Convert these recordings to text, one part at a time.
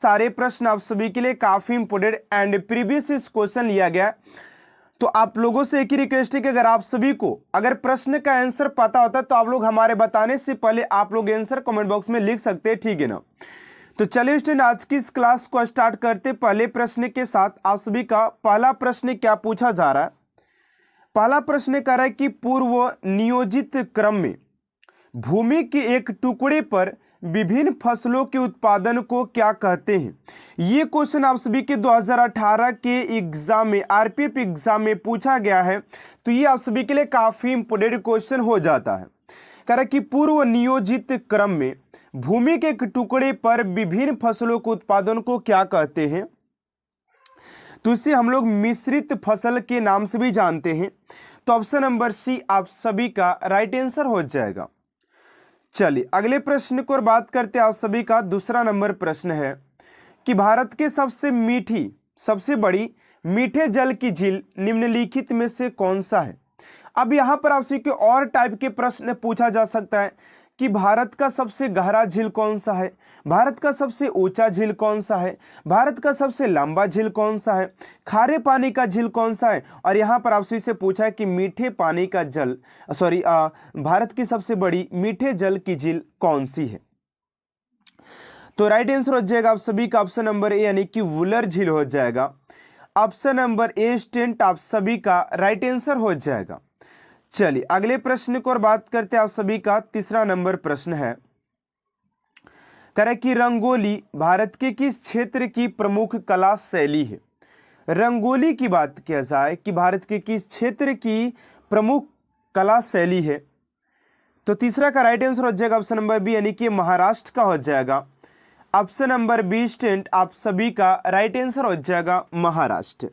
सारे प्रश्न आप सभी के लिए काफी इंपोर्टेंट एंड प्रीवियस इस क्वेश्चन लिया गया। तो आप लोगों से एक ही रिक्वेस्ट है कि अगर आप सभी को अगर प्रश्न का आंसर पता होता है तो आप लोग हमारे बताने से पहले आप लोग आंसर कमेंट बॉक्स में लिख सकते हैं, ठीक है ना। तो चलिए स्टूडेंट आज की इस क्लास को स्टार्ट करते पहले प्रश्न के साथ। आप सभी का पहला प्रश्न क्या पूछा जा रहा है। पहला प्रश्न कह रहा है कि पूर्व नियोजित क्रम में भूमि के एक टुकड़े पर विभिन्न फसलों के उत्पादन को क्या कहते हैं। ये क्वेश्चन आप सभी के 2018 के एग्जाम में आरपीएफ एग्जाम में पूछा गया है। तो ये आप सभी के लिए काफी इंपोर्टेंट क्वेश्चन हो जाता है। कह रहा है कि पूर्व नियोजित क्रम में भूमि के एक टुकड़े पर विभिन्न फसलों के उत्पादन को क्या कहते हैं। तो इसे हम लोग मिश्रित फसल के नाम से भी जानते हैं। तो ऑप्शन नंबर सी आप सभी का राइट आंसर हो जाएगा। चलिए अगले प्रश्न को और बात करते हैं। आप सभी का दूसरा नंबर प्रश्न है कि भारत के सबसे बड़ी मीठे जल की झील निम्नलिखित में से कौन सा है। अब यहां पर आपसे कोई और टाइप के प्रश्न पूछा जा सकता है कि भारत का सबसे गहरा झील कौन सा है, भारत का सबसे ऊंचा झील कौन सा है, भारत का सबसे लंबा झील कौन सा है, खारे पानी का झील कौन सा है। और यहाँ पर आपसे इसे पूछा है कि मीठे पानी का जल भारत की सबसे बड़ी मीठे जल की झील कौन सी है। तो राइट आंसर हो जाएगा आप सभी का ऑप्शन नंबर ए यानी कि वुलर झील हो जाएगा। ऑप्शन नंबर ए स्टूडेंट आप सभी का राइट आंसर हो जाएगा। चलिए अगले प्रश्न को और बात करते हैं। आप सभी का तीसरा नंबर प्रश्न है करें कि रंगोली भारत के किस क्षेत्र की प्रमुख कला शैली है। रंगोली की बात किया जाए कि भारत के किस क्षेत्र की प्रमुख कला शैली है। तो तीसरा का राइट आंसर हो जाएगा ऑप्शन नंबर बी यानी कि महाराष्ट्र का हो जाएगा। ऑप्शन नंबर बी स्टूडेंट आप सभी का राइट आंसर हो जाएगा महाराष्ट्र।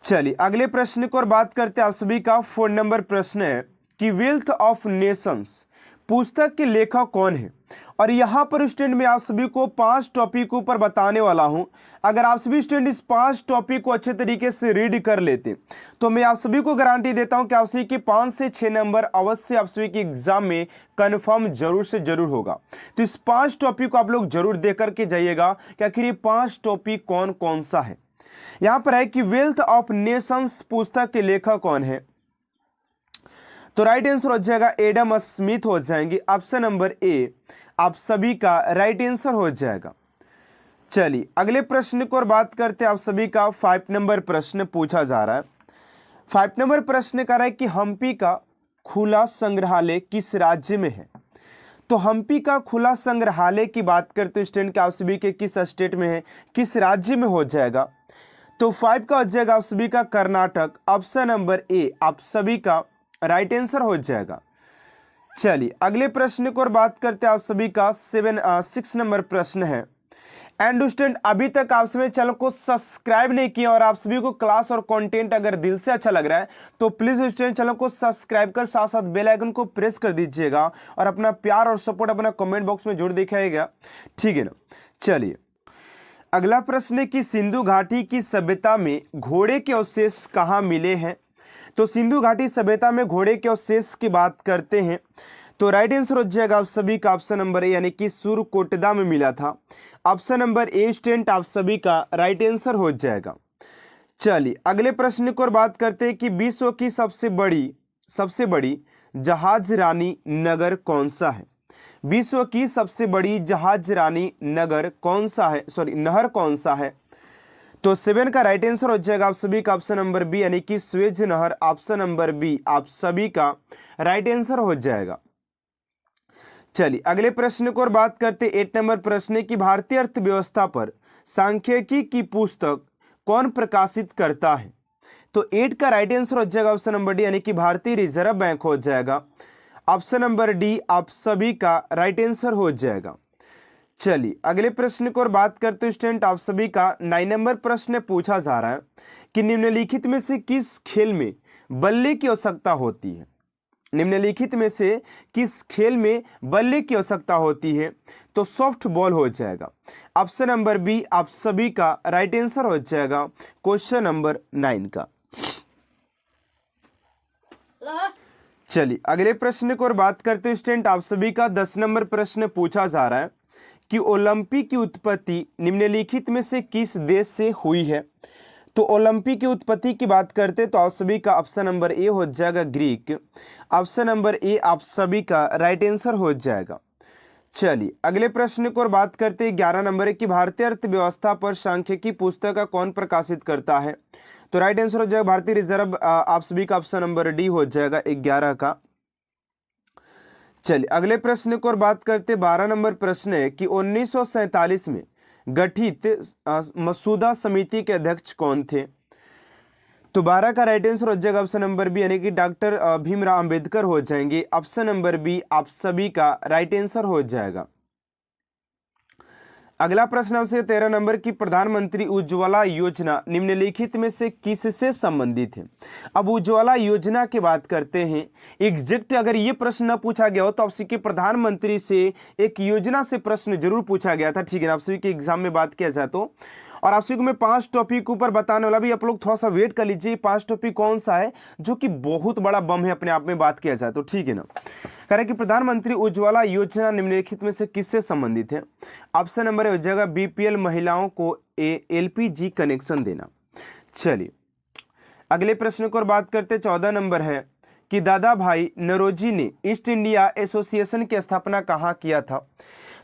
चलिए अगले प्रश्न को और बात करते हैं। आप सभी का 4 नंबर प्रश्न है कि वेल्थ ऑफ नेशंस पुस्तक के लेखक कौन है। और यहां पर स्टूडेंट मैं आप सभी को 5 टॉपिक ऊपर बताने वाला हूं। अगर आप सभी स्टूडेंट इस 5 टॉपिक को अच्छे तरीके से रीड कर लेते तो मैं आप सभी को गारंटी देता हूं कि आप सभी के 5 से 6 नंबर अवश्य आप सभी के एग्जाम में कंफर्म जरूर से जरूर होगा। तो इस 5 टॉपिक को आप लोग जरूर देख करके जाइएगा कि आखिर ये 5 टॉपिक कौन कौन सा है। यहां पर है कि वेल्थ ऑफ नेशंस पुस्तक के लेखक कौन है। तो राइट आंसर हो जाएगा एडम स्मिथ हो जाएंगे। ऑप्शन नंबर ए आप सभी का राइट आंसर हो जाएगा। चलिए अगले प्रश्न को और बात करते हैं। आप सभी का 5 नंबर प्रश्न पूछा जा रहा है। 5 नंबर प्रश्न कह रहा है कि हम्पी का खुला संग्रहालय किस राज्य में है। तो हम्पी का खुला संग्रहालय की बात करते हैं स्टूडेंट के आप सभी के किस स्टेट में है, किस राज्य में हो जाएगा। तो 5 का हो जाएगा आप सभी का कर्नाटक। ऑप्शन नंबर ए आप सभी का राइट आंसर हो जाएगा। चलिए अगले प्रश्न को और बात करते हैं। आप सभी का 6 नंबर प्रश्न है एंड स्टूडेंट अभी तक आप सभी चैनल को सब्सक्राइब नहीं किया और आप सभी को क्लास और कंटेंट अगर दिल से अच्छा लग रहा है तो प्लीज स्टूडेंट चैनल को सब्सक्राइब कर साथ साथ बेल आइकन को प्रेस कर दीजिएगा और अपना प्यार और सपोर्ट अपना कमेंट बॉक्स में जरूर दिखाइएगा, ठीक है ना। चलिए अगला प्रश्न है कि सिंधु घाटी की सभ्यता में घोड़े के अवशेष कहाँ मिले हैं। तो सिंधु घाटी सभ्यता में घोड़े के अवशेष की बात करते हैं तो राइट आंसर हो जाएगा आप सभी का ऑप्शन नंबर ए यानी कि सुरकोटदा में मिला था। ऑप्शन नंबर ए स्टूडेंट आप सभी का राइट आंसर हो जाएगा। चलिए अगले प्रश्न को और बात करते हैं कि विश्व की सबसे बड़ी जहाज रानी नगर कौन सा है। विश्व की सबसे बड़ी जहाज रानी नहर कौन सा है। तो 7 का राइट आंसर हो जाएगा आप सभी का ऑप्शन नंबर बी यानी कि स्वेज नहर। ऑप्शन नंबर बी आप सभी का राइट आंसर हो जाएगा। चलिए अगले प्रश्न को और बात करते 8 नंबर प्रश्न की भारतीय अर्थव्यवस्था पर सांख्यिकी की पुस्तक कौन प्रकाशित करता है। तो 8 का राइट आंसर हो जाएगा ऑप्शन नंबर डी यानी कि भारतीय रिजर्व बैंक हो जाएगा। ऑप्शन नंबर डी आप सभी का राइट आंसर हो जाएगा। चलिए अगले प्रश्न को और बात करते हैं स्टूडेंट आप सभी का 9 नंबर प्रश्न पूछा जा रहा है कि निम्नलिखित में से किस खेल में बल्ले की आवश्यकता होती है। निम्नलिखित में से किस खेल में बल्ले की आवश्यकता होती है। तो सॉफ्ट बॉल हो जाएगा। ऑप्शन नंबर बी आप सभी का राइट आंसर हो जाएगा क्वेश्चन नंबर 9 का। चलिए अगले प्रश्न को और बात करते हैं स्टूडेंट आप सभी का 10 नंबर प्रश्न पूछा जा रहा है कि ओलंपिक की उत्पत्ति निम्नलिखित में से किस देश से हुई है। तो ओलंपिक की उत्पत्ति की बात करते तो आप सभी का ऑप्शन नंबर ए हो जाएगा ग्रीक। ऑप्शन नंबर ए आप सभी का राइट आंसर हो जाएगा। चलिए अगले प्रश्न को और बात करते हैं 11 नंबर की भारतीय अर्थव्यवस्था पर सांख्यिकी पुस्तक का कौन प्रकाशित करता है। तो राइट आंसर हो जाएगा भारतीय रिजर्व। आप सभी का ऑप्शन नंबर डी हो जाएगा 11 का। चलिए अगले प्रश्न को और बात करते 12 नंबर प्रश्न है कि 1947 में गठित मसूदा समिति के अध्यक्ष कौन थे। तो 12 का राइट आंसर हो जाएगा ऑप्शन नंबर बी यानी कि डॉक्टर भीमराव अंबेडकर हो जाएंगे। ऑप्शन नंबर बी आप सभी का राइट आंसर हो जाएगा। अगला प्रश्न आपसे 13 नंबर की प्रधानमंत्री उज्ज्वला योजना निम्नलिखित में से किससे संबंधित है। अब उज्ज्वला योजना की बात करते हैं। एग्जैक्ट अगर ये प्रश्न न पूछा गया हो तो आप सभी के प्रधानमंत्री से एक योजना से प्रश्न जरूर पूछा गया था, ठीक है ना। आप सभी के एग्जाम में बात किया जाए तो, और आप सभी को मैं 5 टॉपिक ऊपर बताने वाला भी, आप लोग थोड़ा सा वेट कर लीजिए 5 टॉपिक कौन सा है जो कि बहुत बड़ा बम है अपने आप में, बात किया जाए तो, ठीक है ना। कह रहे कि प्रधानमंत्री उज्ज्वला योजना निम्नलिखित में से किससे संबंधित है। ऑप्शन नंबर हो जाएगा बीपीएल महिलाओं को एलपीजी कनेक्शन देना। चलिए अगले प्रश्न को और बात करते 14 नंबर है कि दादा भाई नौरोजी ने ईस्ट इंडिया एसोसिएशन की स्थापना कहाँ किया था।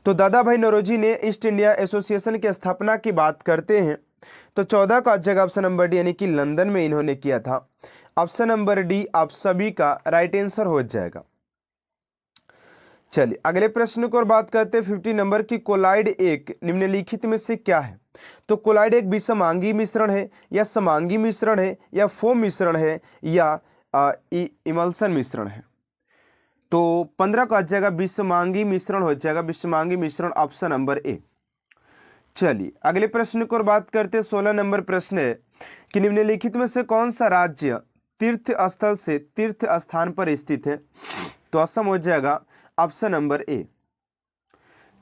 तो दादा भाई नौरोजी ने ईस्ट इंडिया एसोसिएशन की स्थापना की बात करते हैं तो 14 का जगह ऑप्शन नंबर डी यानी कि लंदन में इन्होंने किया था। ऑप्शन नंबर डी आप सभी का राइट आंसर हो जाएगा। चलिए अगले प्रश्न को और बात करते हैं 50 नंबर की कोलाइड एक निम्नलिखित में से क्या है। तो कोलाइड एक विषमांगी मिश्रण है या समांगी मिश्रण है या फोम मिश्रण है या इमल्सन मिश्रण है। तो 15 का जाएगा विषमांगी मिश्रण हो जाएगा, विषमांगी मिश्रण ऑप्शन नंबर ए। चलिए अगले प्रश्न को और बात करते 16 नंबर प्रश्न है कि निम्नलिखित में से कौन सा राज्य तीर्थ स्थल से तीर्थ स्थान पर स्थित है। तो असम हो जाएगा ऑप्शन नंबर ए।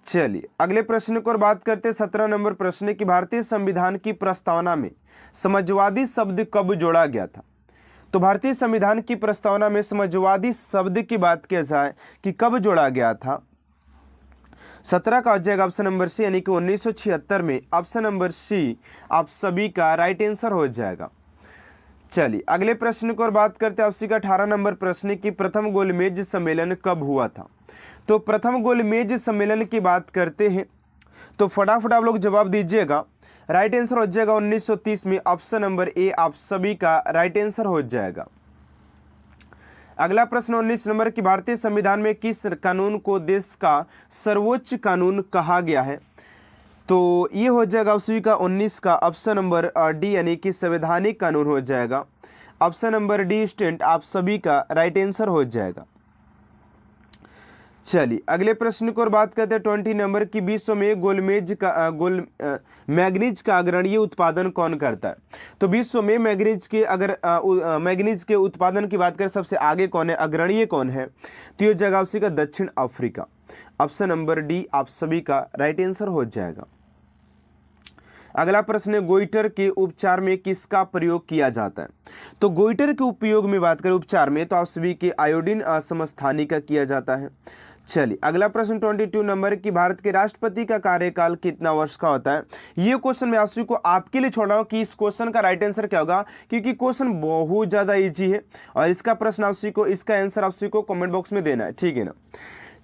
चलिए अगले प्रश्न को और बात करते 17 नंबर प्रश्न की भारतीय संविधान की प्रस्तावना में समाजवादी शब्द कब जोड़ा गया था। तो भारतीय संविधान की प्रस्तावना में समाजवादी शब्द की बात किया जाए कि कब जोड़ा गया था। 17 का हो जाएगा ऑप्शन नंबर सी यानी कि 1976 में। ऑप्शन नंबर सी आप सभी का राइट आंसर हो जाएगा। चलिए अगले प्रश्न को और बात करते हैं आपसी का 18 नंबर प्रश्न की प्रथम गोलमेज सम्मेलन कब हुआ था। तो प्रथम गोलमेज सम्मेलन की बात करते हैं तो फटाफट आप लोग जवाब दीजिएगा। राइट आंसर हो जाएगा 1930 में। ऑप्शन नंबर ए आप सभी का राइट आंसर हो जाएगा। अगला प्रश्न 19 नंबर की भारतीय संविधान में किस कानून को देश का सर्वोच्च कानून कहा गया है। तो ये हो जाएगा आप सभी का 19 का ऑप्शन नंबर डी यानी कि संवैधानिक कानून हो जाएगा। ऑप्शन नंबर डी स्टूडेंट आप सभी का राइट आंसर हो जाएगा। चलिए अगले प्रश्न को और बात करते हैं 20 नंबर की विश्व में मैग्नीज का अग्रणीय उत्पादन कौन करता है। तो विश्व में मैग्नीज के मैग्नीज के उत्पादन की बात करें सबसे आगे कौन है, अग्रणीय कौन है। तो ये जगह उसी का दक्षिण अफ्रीका। ऑप्शन नंबर डी आप सभी का राइट आंसर हो जाएगा। अगला प्रश्न है गोइटर के उपचार में किसका प्रयोग किया जाता है। तो गोइटर के उपयोग में बात करें उपचार में तो आप सभी के आयोडीन समस्थानी का किया जाता है। चलिए अगला प्रश्न 22 नंबर की भारत के राष्ट्रपति का कार्यकाल कितना वर्ष का होता है। ये क्वेश्चन मैं आप सभी को आपके लिए छोड़ रहा हूँ कि इस क्वेश्चन का राइट आंसर क्या होगा, क्योंकि क्वेश्चन बहुत ज़्यादा इजी है और इसका प्रश्न आप सभी को, इसका आंसर आप सभी को कमेंट बॉक्स में देना है, ठीक है ना।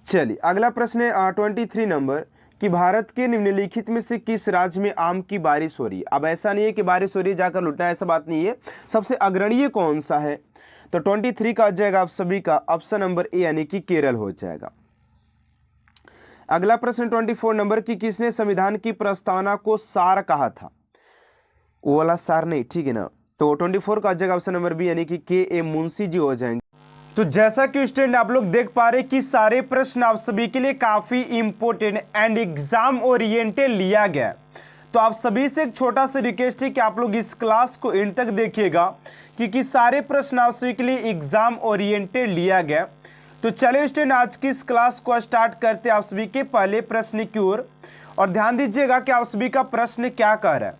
चलिए अगला प्रश्न है 23 नंबर कि भारत के निम्नलिखित में से किस राज्य में आम की बारिश हो रही है। अब ऐसा नहीं है कि बारिश हो रही है जाकर लुटना, ऐसा बात नहीं है। सबसे अग्रणीय कौन सा है। तो 23 का आ जाएगा आप सभी का ऑप्शन नंबर ए यानी कि केरल हो जाएगा। अगला प्रश्न 24 नंबर की किसने संविधान की प्रस्तावना को सार कहा था। वो वाला सार नहीं, ठीक है ना। तो 24 का आ जाएगा ऑप्शन नंबर बी यानी कि के ए मुंशी जी हो जाएंगे। तो जैसा कि स्टूडेंट आप लोग देख पा रहे कि सारे प्रश्न आप सभी के लिए काफी इंपॉर्टेंट एंड एग्जाम ओरिएंटेड लिया गया। तो आप सभी से एक छोटा सा रिक्वेस्ट है कि आप लोग इस क्लास को एंड तक देखिएगा, क्योंकि सारे प्रश्न आप सभी के लिए एग्जाम ओरिएंटेड लिया गया। तो चलिए स्टूडेंट आज की इस क्लास को स्टार्ट करते हैं आप सभी के पहले प्रश्न की ओर, और ध्यान दीजिएगा कि आप सभी का प्रश्न क्या कह रहा है।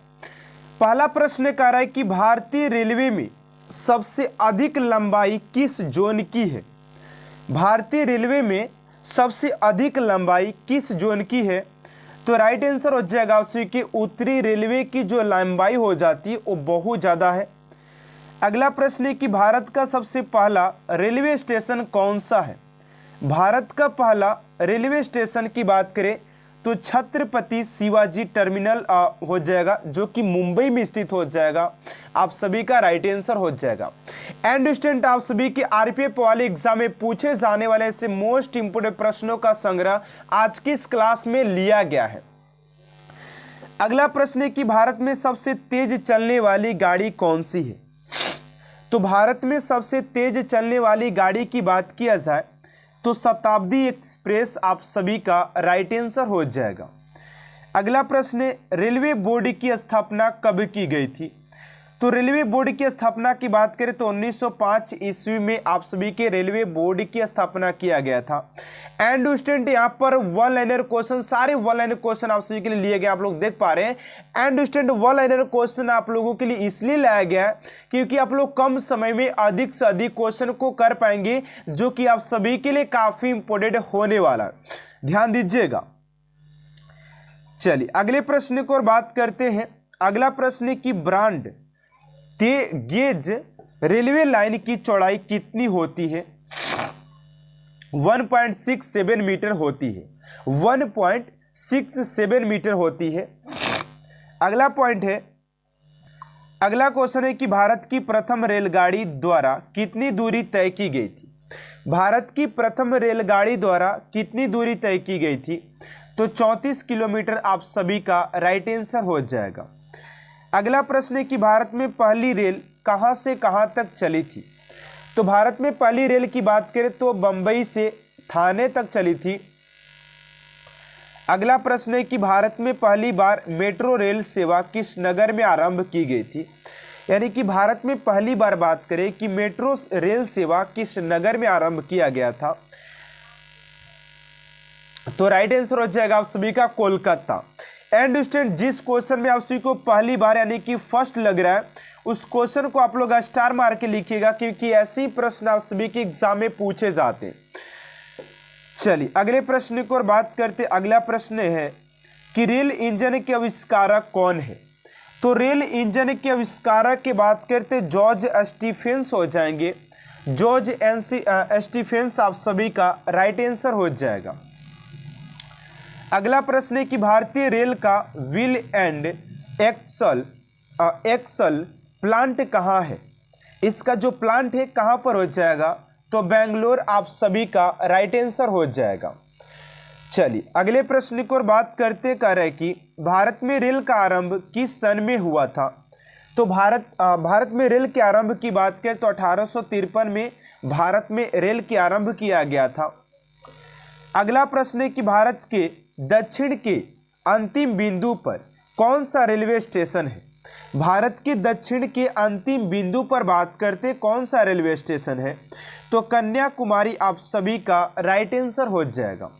पहला प्रश्न कह रहा है कि भारतीय रेलवे में सबसे अधिक लंबाई किस जोन की है। भारतीय रेलवे में सबसे अधिक लंबाई किस जोन की है। तो राइट आंसर हो जाएगा आप सभी की उत्तरी रेलवे की जो लंबाई हो जाती है वो बहुत ज़्यादा है। अगला प्रश्न है कि भारत का सबसे पहला रेलवे स्टेशन कौन सा है। भारत का पहला रेलवे स्टेशन की बात करें तो छत्रपति शिवाजी टर्मिनल हो जाएगा, जो कि मुंबई में स्थित हो जाएगा। आप सभी का राइट आंसर हो जाएगा। एंड स्टूडेंट, आप सभी की आरपीएफ वाले एग्जाम में पूछे जाने वाले ऐसे मोस्ट इंपोर्टेंट प्रश्नों का संग्रह आज की इस क्लास में लिया गया है। अगला प्रश्न है कि भारत में सबसे तेज चलने वाली गाड़ी कौन सी है। तो भारत में सबसे तेज चलने वाली गाड़ी की बात किया जाए तो शताब्दी एक्सप्रेस आप सभी का राइट आंसर हो जाएगा। अगला प्रश्न है रेलवे बोर्ड की स्थापना कब की गई थी। तो रेलवे बोर्ड की स्थापना की बात करें तो 1905 ईस्वी में आप सभी के रेलवे बोर्ड की स्थापना किया गया था। एंड स्टूडेंट, यहाँ पर वन लाइनर क्वेश्चन, सारे वन लाइनर क्वेश्चन आप सभी के लिए लिए गए, आप लोग देख पा रहे हैं। And student, one liner question आप लोगों के लिए इसलिए लाया गया है क्योंकि आप लोग कम समय में अधिक से अधिक क्वेश्चन को कर पाएंगे, जो कि आप सभी के लिए काफी इंपोर्टेंट होने वाला है, ध्यान दीजिएगा। चलिए अगले प्रश्न को और बात करते हैं। अगला प्रश्न है कि ब्रॉड गेज रेलवे लाइन की चौड़ाई कितनी होती है। 1.67 मीटर होती है, 1.67 मीटर होती है। अगला पॉइंट है, अगला क्वेश्चन है कि भारत की प्रथम रेलगाड़ी द्वारा कितनी दूरी तय की गई थी। भारत की प्रथम रेलगाड़ी द्वारा कितनी दूरी तय की गई थी। तो 34 किलोमीटर आप सभी का राइट आंसर हो जाएगा। अगला प्रश्न है कि भारत में पहली रेल कहां से कहां तक चली थी। तो भारत में पहली रेल की बात करें तो बंबई से थाने तक चली थी। अगला प्रश्न है कि भारत में पहली बार मेट्रो रेल सेवा किस नगर में आरंभ की गई थी। यानी कि भारत में पहली बार बात करें कि मेट्रो रेल सेवा किस नगर में आरंभ किया गया था। तो राइट आंसर हो जाएगा आप सभी का कोलकाता। एंड स्टूडेंट, जिस क्वेश्चन में आप सभी को पहली बार यानी कि फर्स्ट लग रहा है उस क्वेश्चन को आप लोग स्टार मार के लिखिएगा, क्योंकि ऐसे ही प्रश्न आप सभी के एग्जाम में पूछे जाते हैं। चलिए अगले प्रश्न को और बात करते। अगला प्रश्न है कि रेल इंजन के आविष्कारक कौन है। तो रेल इंजन के आविष्कारक की बात करते जॉर्ज स्टीफेंस हो जाएंगे। जॉर्ज स्टीफेंस आप सभी का राइट आंसर हो जाएगा। अगला प्रश्न है कि भारतीय रेल का व्हील एंड एक्सल प्लांट कहाँ है। इसका जो प्लांट है कहाँ पर हो जाएगा। तो बेंगलोर आप सभी का राइट आंसर हो जाएगा। चलिए अगले प्रश्न को और बात करते कर रहे कि भारत में रेल का आरंभ किस सन में हुआ था। तो भारत में रेल के आरंभ की बात करें तो 1853 में भारत में रेल के आरंभ किया गया था। अगला प्रश्न है कि भारत के दक्षिण के अंतिम बिंदु पर कौन सा रेलवे स्टेशन है। भारत के दक्षिण के अंतिम बिंदु पर बात करते कौन सा रेलवे स्टेशन है। तो कन्याकुमारी आप सभी का राइट आंसर हो जाएगा।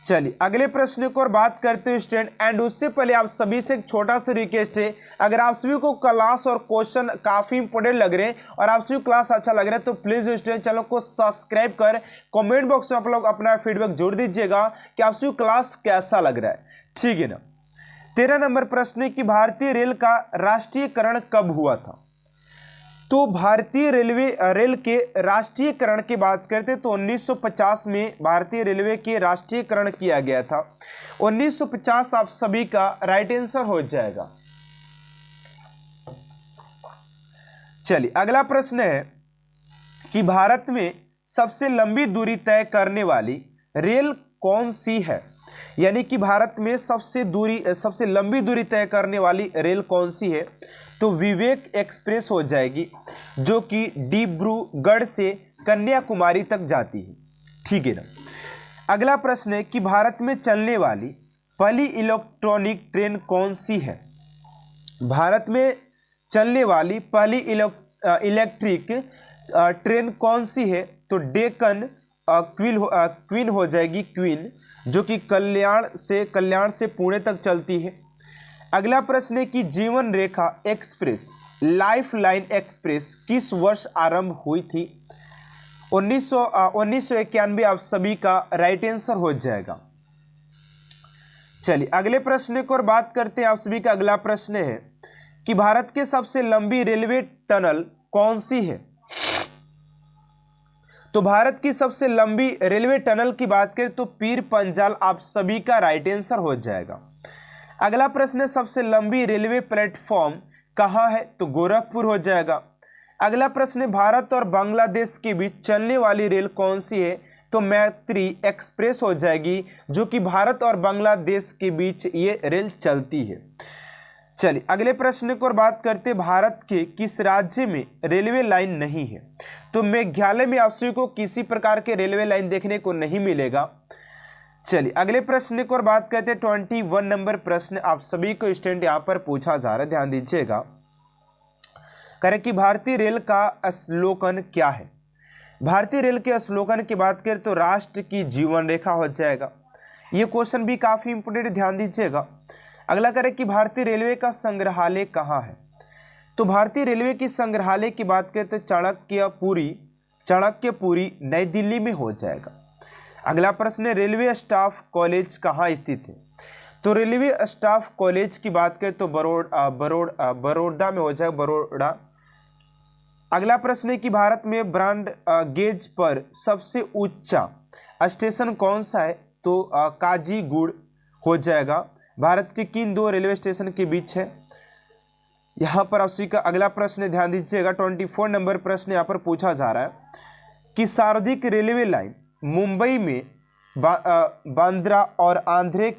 चलिए अगले प्रश्न को और बात करते हैं स्टूडेंट। एंड उससे पहले आप सभी से एक छोटा सा रिक्वेस्ट है, अगर आप सभी को क्लास और क्वेश्चन काफी इंपोर्टेंट लग रहे हैं और आप सभी क्लास अच्छा लग रहा है तो प्लीज स्टूडेंट चैनल को सब्सक्राइब कर कमेंट बॉक्स में आप लोग अपना फीडबैक जोड़ दीजिएगा कि आप सभी क्लास कैसा लग रहा है, ठीक है ना। 13 नंबर प्रश्न है कि भारतीय रेल का राष्ट्रीयकरण कब हुआ था। तो भारतीय रेल के राष्ट्रीयकरण की बात करते तो 1950 में भारतीय रेलवे के राष्ट्रीयकरण किया गया था। 1950 आप सभी का राइट आंसर हो जाएगा। चलिए अगला प्रश्न है कि भारत में सबसे लंबी दूरी तय करने वाली रेल कौन सी है। यानी कि भारत में सबसे लंबी दूरी तय करने वाली रेल कौन सी है। तो विवेक एक्सप्रेस हो जाएगी, जो कि डिब्रूगढ़ से कन्याकुमारी तक जाती है, ठीक है ना। अगला प्रश्न है कि भारत में चलने वाली पहली इलेक्ट्रॉनिक ट्रेन कौन सी है। भारत में चलने वाली पहली इलेक्ट्रिक ट्रेन कौन सी है। तो डेक्कन क्वीन हो जाएगी, क्वीन, जो कि कल्याण से पुणे तक चलती है। अगला प्रश्न है कि जीवन रेखा एक्सप्रेस, लाइफ लाइन एक्सप्रेस किस वर्ष आरंभ हुई थी। 1991 आप सभी का राइट आंसर हो जाएगा। चलिए अगले प्रश्न को और बात करते हैं आप सभी का। अगला प्रश्न है कि भारत के सबसे लंबी रेलवे टनल कौन सी है। तो भारत की सबसे लंबी रेलवे टनल की बात करें तो पीर पंजाल आप सभी का राइट आंसर हो जाएगा। अगला प्रश्न है सबसे लंबी रेलवे प्लेटफॉर्म कहाँ है, तो गोरखपुर हो जाएगा। अगला प्रश्न है भारत और बांग्लादेश के बीच चलने वाली रेल कौन सी है, तो मैत्री एक्सप्रेस हो जाएगी, जो कि भारत और बांग्लादेश के बीच ये रेल चलती है। चलिए अगले प्रश्न को और बात करते हैं भारत के किस राज्य में रेलवे लाइन नहीं है। तो मेघालय में आप सभी को किसी प्रकार के रेलवे लाइन देखने को नहीं मिलेगा। चलिए अगले प्रश्न को और बात करते हैं 21 नंबर प्रश्न आप सभी को स्टूडेंट यहाँ पर पूछा जा रहा है, ध्यान दीजिएगा। करें कि भारतीय रेल का स्लोगन क्या है। भारतीय रेल के स्लोगन की बात करें तो राष्ट्र की जीवन रेखा हो जाएगा। ये क्वेश्चन भी काफी इंपोर्टेंट, ध्यान दीजिएगा। अगला करें कि भारतीय रेलवे का संग्रहालय कहाँ है। तो भारतीय रेलवे की संग्रहालय की बात करें तो चाणक्यपुरी नई दिल्ली में हो जाएगा। अगला प्रश्न है रेलवे स्टाफ कॉलेज कहाँ स्थित है। तो रेलवे स्टाफ कॉलेज की बात करें तो बड़ौदा में हो जाएगा, बड़ौदा। अगला प्रश्न है कि भारत में ब्रॉड गेज पर सबसे ऊंचा स्टेशन कौन सा है, तो काजीगुड़ हो जाएगा। भारत के किन दो रेलवे स्टेशन के बीच है, यहाँ पर आप सभी का अगला प्रश्न ध्यान दीजिएगा। 24 नंबर प्रश्न यहाँ पर पूछा जा रहा है कि सार्वधिक रेलवे लाइन मुंबई में बांद्रा और अंधेरी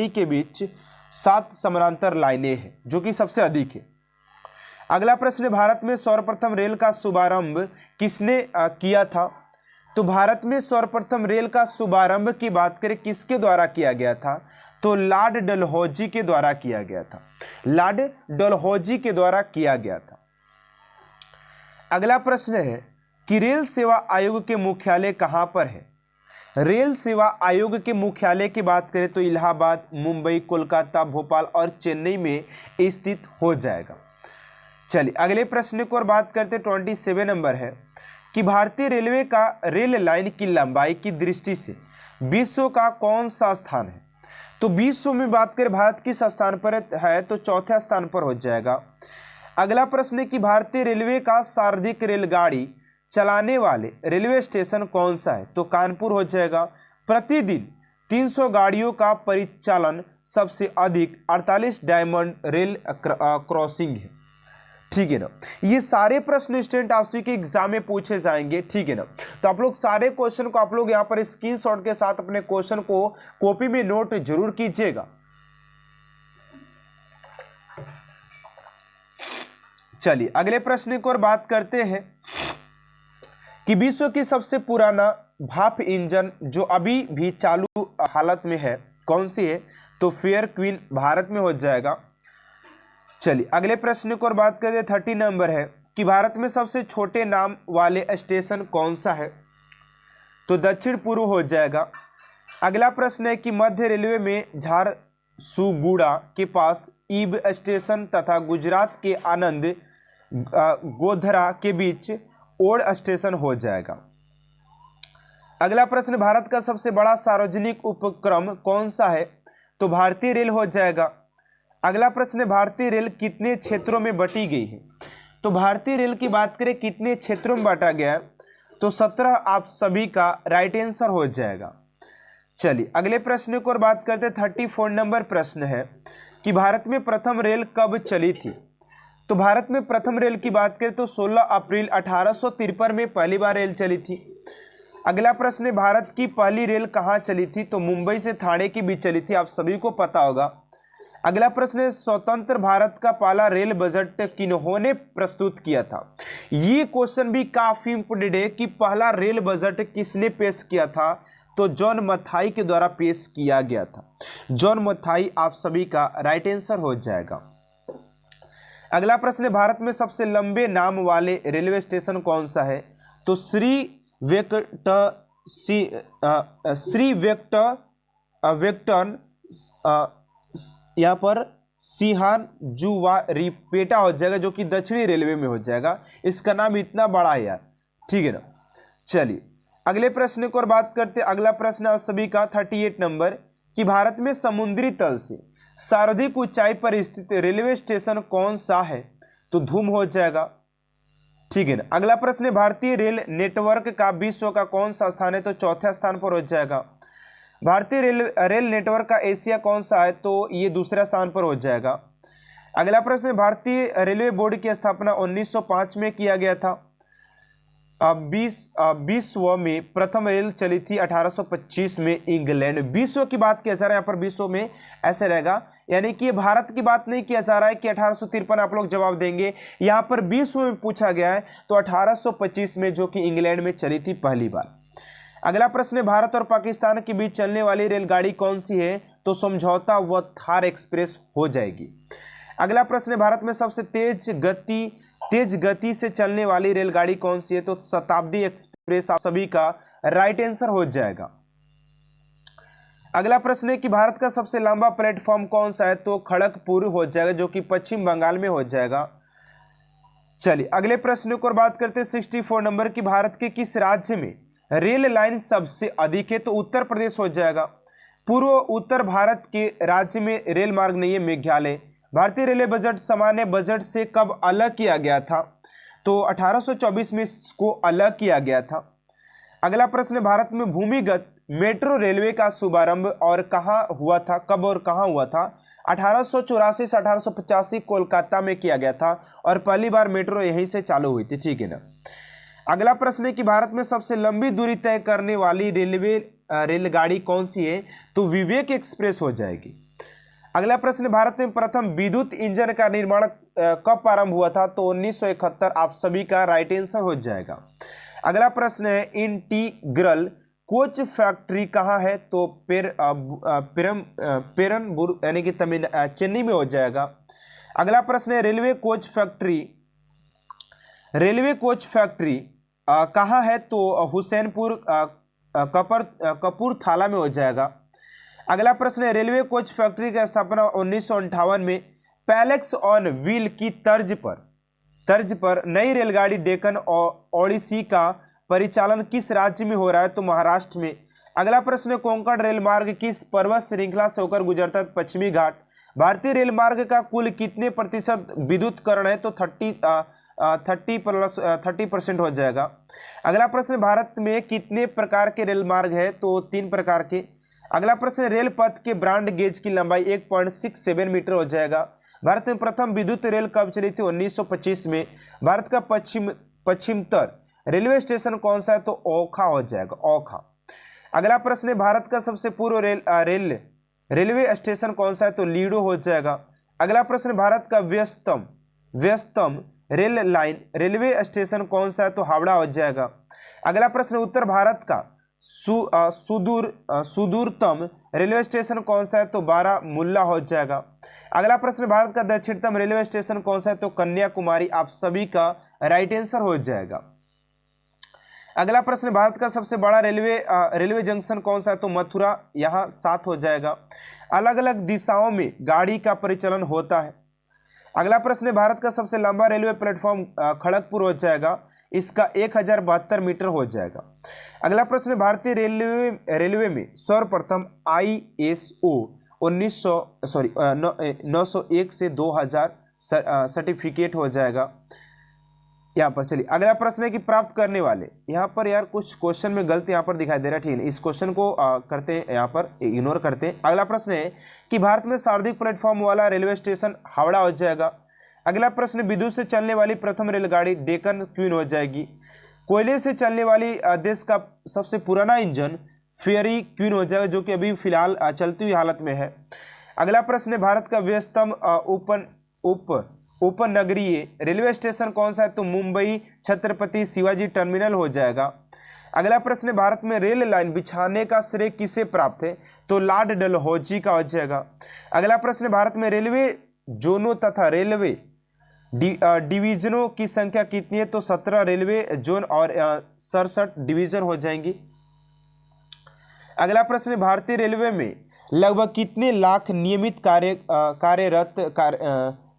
के बीच 7 समानांतर लाइनें हैं, जो कि सबसे अधिक है। अगला प्रश्न भारत में सर्वप्रथम रेल का शुभारंभ किसने किया था। तो भारत में सर्वप्रथम रेल का शुभारंभ की बात करें किसके द्वारा किया गया था, तो लॉर्ड डलहौजी के द्वारा किया गया था। लॉर्ड डलहौजी के द्वारा किया गया था। अगला प्रश्न है कि रेल सेवा आयोग के मुख्यालय कहां पर है। रेल सेवा आयोग के मुख्यालय की बात करें तो इलाहाबाद, मुंबई, कोलकाता, भोपाल और चेन्नई में स्थित हो जाएगा। चलिए अगले प्रश्न को और बात करते 27 नंबर है कि भारतीय रेलवे का रेल लाइन की लंबाई की दृष्टि से विश्व का कौन सा स्थान है। तो विश्व में बात करें भारत किस स्थान पर है, तो चौथे स्थान पर हो जाएगा। अगला प्रश्न है कि भारतीय रेलवे का सर्वाधिक रेलगाड़ी चलाने वाले रेलवे स्टेशन कौन सा है, तो कानपुर हो जाएगा। प्रतिदिन 300 गाड़ियों का परिचालन सबसे अधिक 48 डायमंड रेल क्रॉसिंग है, ठीक है ना। ये सारे प्रश्न स्टूडेंट आप सभी के एग्जाम में पूछे जाएंगे, ठीक है ना। तो आप लोग सारे क्वेश्चन को आप लोग यहाँ पर स्क्रीनशॉट के साथ अपने क्वेश्चन को कॉपी में नोट जरूर कीजिएगा। चलिए अगले प्रश्न को और बात करते हैं कि विश्व की सबसे पुराना भाप इंजन जो अभी भी चालू हालत में है कौन सी है, तो फेयर क्वीन भारत में हो जाएगा। चलिए अगले प्रश्न को और बात करते 30 नंबर है कि भारत में सबसे छोटे नाम वाले स्टेशन कौन सा है, तो दक्षिण पूर्व हो जाएगा। अगला प्रश्न है कि मध्य रेलवे में झारसुगुड़ा के पास ईब स्टेशन तथा गुजरात के आनंद गोधरा के बीच ओड स्टेशन हो जाएगा। अगला प्रश्न भारत का सबसे बड़ा सार्वजनिक उपक्रम कौन सा है, तो भारतीय रेल हो जाएगा। अगला प्रश्न भारतीय रेल कितने क्षेत्रों में बटी गई है। तो भारतीय रेल की बात करें कितने क्षेत्रों में बांटा गया है, तो 17 आप सभी का राइट आंसर हो जाएगा। चलिए अगले प्रश्न को और बात करते 34 नंबर प्रश्न है कि भारत में प्रथम रेल कब चली थी। तो भारत में प्रथम रेल की बात करें तो 16 अप्रैल 1853 में पहली बार रेल चली थी। अगला प्रश्न है भारत की पहली रेल कहाँ चली थी, तो मुंबई से ठाणे के बीच चली थी, आप सभी को पता होगा। अगला प्रश्न है स्वतंत्र भारत का पहला रेल बजट किन्होंने प्रस्तुत किया था। ये क्वेश्चन भी काफी इंपोर्टेंट है कि पहला रेल बजट किसने पेश किया था, तो जॉन मथाई के द्वारा पेश किया गया था। जॉन मथाई आप सभी का राइट आंसर हो जाएगा। अगला प्रश्न है भारत में सबसे लंबे नाम वाले रेलवे स्टेशन कौन सा है, तो श्री वेंकटन यहाँ पर सिहानजुवारीपेटा हो जाएगा, जो कि दक्षिणी रेलवे में हो जाएगा। इसका नाम इतना बड़ा है यार, ठीक है ना। चलिए अगले प्रश्न को और बात करते हैं। अगला प्रश्न आप सभी का 38 नंबर कि भारत में समुद्री तल से सर्वाधिक ऊंचाई पर स्थित रेलवे स्टेशन कौन सा है? तो धूम हो जाएगा, ठीक है ना। अगला प्रश्न है भारतीय रेल नेटवर्क का विश्व का कौन सा स्थान है? तो चौथे स्थान पर हो जाएगा। भारतीय रेल नेटवर्क का एशिया कौन सा है? तो ये दूसरे स्थान पर हो जाएगा। अगला प्रश्न है भारतीय रेलवे बोर्ड की स्थापना 1905 में किया गया था। विश्व में प्रथम रेल चली थी 1825 में इंग्लैंड। विश्व की बात किया जा रहा है यहाँ पर, विश्व में ऐसे रहेगा, यानी कि भारत की बात नहीं किया जा रहा है कि 1853 आप लोग जवाब देंगे, यहाँ पर विश्व में पूछा गया है तो 1825 में, जो कि इंग्लैंड में चली थी पहली बार। अगला प्रश्न है भारत और पाकिस्तान के बीच चलने वाली रेलगाड़ी कौन सी है? तो समझौता व थार एक्सप्रेस हो जाएगी। अगला प्रश्न है भारत में सबसे तेज गति से चलने वाली रेलगाड़ी कौन सी है? तो शताब्दी एक्सप्रेस आप सभी का राइट आंसर हो जाएगा। अगला प्रश्न है कि भारत का सबसे लंबा प्लेटफॉर्म कौन सा है? तो खड़गपुर हो जाएगा, जो कि पश्चिम बंगाल में हो जाएगा। चलिए अगले प्रश्न को बात करते हैं 64 नंबर की, भारत के किस राज्य में रेल लाइन सबसे अधिक है? तो उत्तर प्रदेश हो जाएगा। पूर्व उत्तर भारत के राज्य में रेल मार्ग नहीं है, मेघालय। भारतीय रेलवे बजट सामान्य बजट से कब अलग किया गया था? तो 1824 में इसको अलग किया गया था। अगला प्रश्न है भारत में भूमिगत मेट्रो रेलवे का शुभारंभ और कहाँ हुआ था? कब और कहाँ हुआ था? 1884 से 1885 कोलकाता में किया गया था और पहली बार मेट्रो यहीं से चालू हुई थी, ठीक है ना। अगला प्रश्न है कि भारत में सबसे लंबी दूरी तय करने वाली रेलगाड़ी कौन सी है? तो विवेक एक्सप्रेस हो जाएगी। अगला प्रश्न, भारत में प्रथम विद्युत इंजन का निर्माण कब प्रारंभ हुआ था? तो 1971। आप सभी का राइट आंसर हो जाएगा। अगला प्रश्न है इंटीग्रल कोच फैक्ट्री कहाँ है? तो पेरम्बूर यानी कि चेन्नई में हो जाएगा। अगला प्रश्न है रेलवे कोच फैक्ट्री कहाँ है? तो हुसैनपुर कपूरथला में हो जाएगा। अगला प्रश्न है रेलवे कोच फैक्ट्री की स्थापना 1958 में पैलेक्स ऑन व्हील की तर्ज पर नई रेलगाड़ी डेक्कन और ओडिसी का परिचालन किस राज्य में हो रहा है? तो महाराष्ट्र में। अगला प्रश्न है कोंकण रेल मार्ग किस पर्वत श्रृंखला से होकर गुजरता है? पश्चिमी घाट। भारतीय रेल मार्ग का कुल कितने प्रतिशत विद्युतीकरण है? तो 30% हो जाएगा। अगला प्रश्न, भारत में कितने प्रकार के रेल मार्ग है? तो 3 प्रकार के। अगला प्रश्न, रेल पथ के ब्रॉड गेज की लंबाई 1.67 मीटर हो जाएगा। भारत में प्रथम विद्युत रेल कब चली थी? 1925 में। भारत का पश्चिमतर रेलवे स्टेशन कौन सा है? तो ओखा हो जाएगा, ओखा। अगला प्रश्न, भारत का सबसे पूर्व रेलवे स्टेशन कौन सा है? तो लीडो हो जाएगा। अगला प्रश्न, भारत का व्यस्तम रेलवे स्टेशन कौन सा है? तो हावड़ा हो जाएगा। अगला प्रश्न, उत्तर भारत का सुदूरतम रेलवे स्टेशन कौन सा है? तो बारामुल्ला हो जाएगा। अगला प्रश्न, भारत का दक्षिणतम रेलवे स्टेशन कौन सा है? तो कन्याकुमारी। आप सभी का राइट आंसर हो जाएगा। अगला प्रश्न, भारत का सबसे बड़ा रेलवे जंक्शन कौन सा है? तो मथुरा, यहाँ 7 हो जाएगा। अलग अलग दिशाओं में गाड़ी का परिचालन होता है। अगला प्रश्न, भारत का सबसे लंबा रेलवे प्लेटफॉर्म खड़गपुर हो जाएगा, इसका 1072 मीटर हो जाएगा। अगला प्रश्न, भारतीय रेलवे में सर्वप्रथम ISO 901 से 2000 सर्टिफिकेट हो जाएगा यहाँ पर। चलिए अगला प्रश्न है कि प्राप्त करने वाले, यहाँ पर यार कुछ क्वेश्चन में गलती यहाँ पर दिखाई दे रहा है, ठीक है। इस क्वेश्चन को करते हैं, यहाँ पर इग्नोर करते हैं। अगला प्रश्न है कि भारत में सर्वाधिक प्लेटफॉर्म वाला रेलवे स्टेशन हावड़ा हो जाएगा। अगला प्रश्न, विद्युत से चलने वाली प्रथम रेलगाड़ी डेक्कन क्वीन हो जाएगी। कोयले से चलने वाली देश का सबसे पुराना इंजन फेयरी क्वीन हो जाएगा, जो कि अभी फिलहाल चलती हुई हालत में है। अगला प्रश्न है भारत का व्यस्तम उपनगरीय रेलवे स्टेशन कौन सा है? तो मुंबई छत्रपति शिवाजी टर्मिनल हो जाएगा। अगला प्रश्न, भारत में रेल लाइन बिछाने का श्रेय किसे प्राप्त है? तो लॉर्ड डलहौजी का हो जाएगा। अगला प्रश्न, भारत में रेलवे जोनों तथा रेलवे डिवीजनों की संख्या कितनी है? तो 17 रेलवे जोन और 67 डिवीजन हो जाएंगी। अगला प्रश्न, भारतीय रेलवे में लगभग कितने लाख नियमित कार्यरत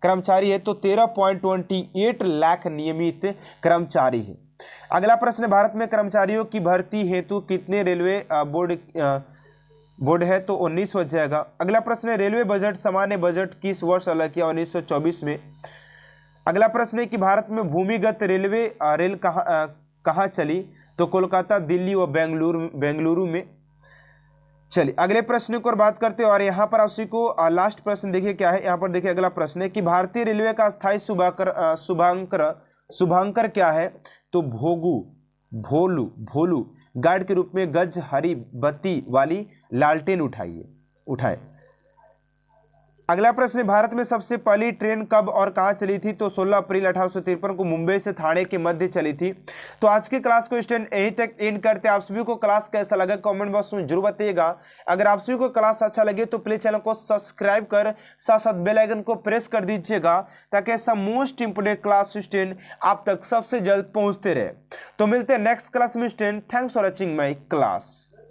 कर्मचारी है? तो 13.28 लाख नियमित कर्मचारी है। अगला प्रश्न, भारत में कर्मचारियों की भर्ती हेतु कितने रेलवे बोर्ड बोर्ड है तो 19 हो जाएगा। अगला प्रश्न है रेलवे बजट सामान्य बजट किस वर्ष अलग किया? 1924 में। अगला प्रश्न है कि भारत में भूमिगत रेल कहाँ चली? तो कोलकाता, दिल्ली व बेंगलुरु में। चलिए अगले प्रश्न को और बात करते हैं। और यहाँ पर आप को लास्ट प्रश्न देखिए क्या है। यहाँ पर देखिए अगला प्रश्न है कि भारतीय रेलवे का स्थायी शुभांकर क्या है? तो भोलू गार्ड के रूप में गज हरी बत्ती वाली लालटेन उठाए। अगला प्रश्न है भारत में सबसे पहली ट्रेन कब और कहां चली थी? तो 16 अप्रैल 1853 को मुंबई से ठाणे के मध्य चली थी। तो आज की क्लास को स्टूडेंट यहीं तक एंड करते हैं। आप सभी को क्लास कैसा लगा कमेंट बॉक्स में जरूर बताइएगा। अगर आप सभी को क्लास अच्छा लगे तो प्लीज चैनल को सब्सक्राइब कर साथ साथ बेल आइकन को प्रेस कर दीजिएगा ताकि ऐसा मोस्ट इंपोर्टेंट क्लास स्टूडेंट आप तक सबसे जल्द पहुंचते रहे। तो मिलते हैं नेक्स्ट क्लास में student. Thanks for watching my class.